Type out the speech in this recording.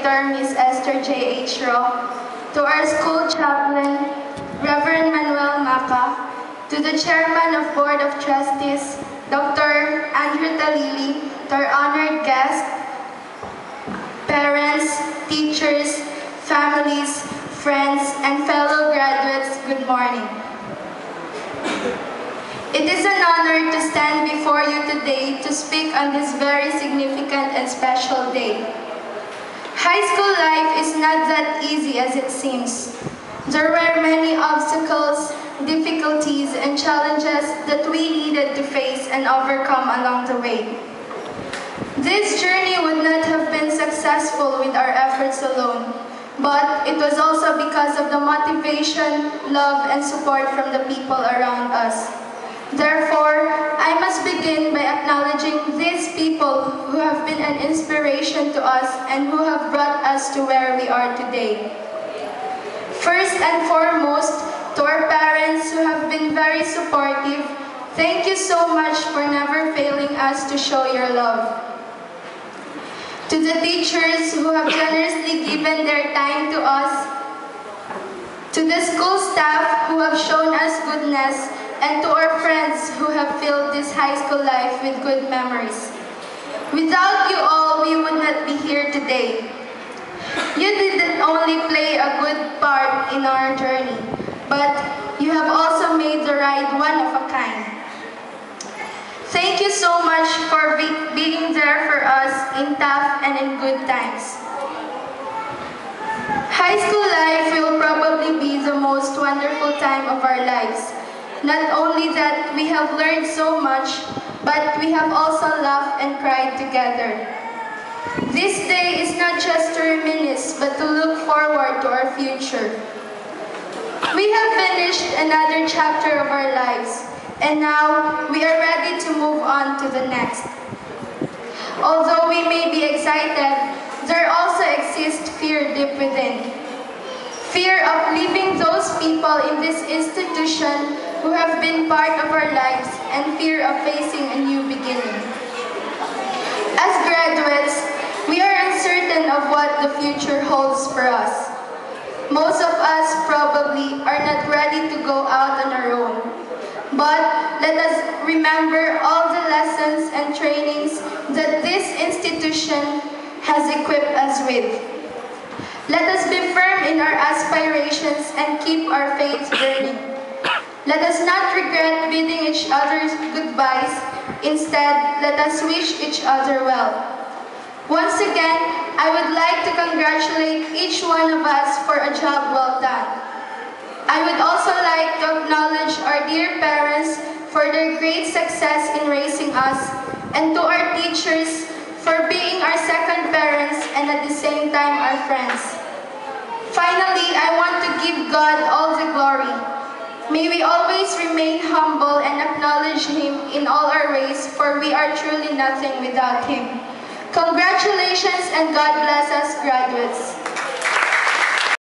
Director, Ms. Esther J. H. Rock, to our school chaplain, Reverend Manuel Maca, to the Chairman of Board of Trustees, Dr. Andrew Talili, to our honored guests, parents, teachers, families, friends, and fellow graduates, good morning. It is an honor to stand before you today to speak on this very significant and special day. High school life is not that easy as it seems. There were many obstacles, difficulties, and challenges that we needed to face and overcome along the way. This journey would not have been successful with our efforts alone, but it was also because of the motivation, love, and support from the people around us. Therefore, I must begin by acknowledging these people who have been an inspiration to us and who have brought us to where we are today. First and foremost, to our parents who have been very supportive, thank you so much for never failing us to show your love. To the teachers who have generously given their time to us, to the school staff who have shown us goodness, and to our friends who have filled this high school life with good memories. Without you all, we would not be here today. You didn't only play a good part in our journey, but you have also made the ride one of a kind. Thank you so much for being there for us in tough and in good times. High school life will probably be the most wonderful time of our lives. Not only that we have learned so much, but we have also laughed and cried together. This day is not just to reminisce, but to look forward to our future. We have finished another chapter of our lives, and now we are ready to move on to the next. Although we may be excited, there also exists fear deep within. Fear of leaving those people in this institution who have been part of our lives, and fear of facing a new beginning. As graduates, we are uncertain of what the future holds for us. Most of us probably are not ready to go out on our own. But let us remember all the lessons and trainings that this institution has equipped us with. Let us be firm in our aspirations and keep our faith burning. Let us not regret bidding each other goodbyes. Instead, let us wish each other well. Once again, I would like to congratulate each one of us for a job well done. I would also like to acknowledge our dear parents for their great success in raising us, and to our teachers for being our second parents and at the same time our friends. Finally, I want to give God all the glory. May we always remain humble and acknowledge Him in all our ways, for we are truly nothing without Him. Congratulations and God bless us, graduates.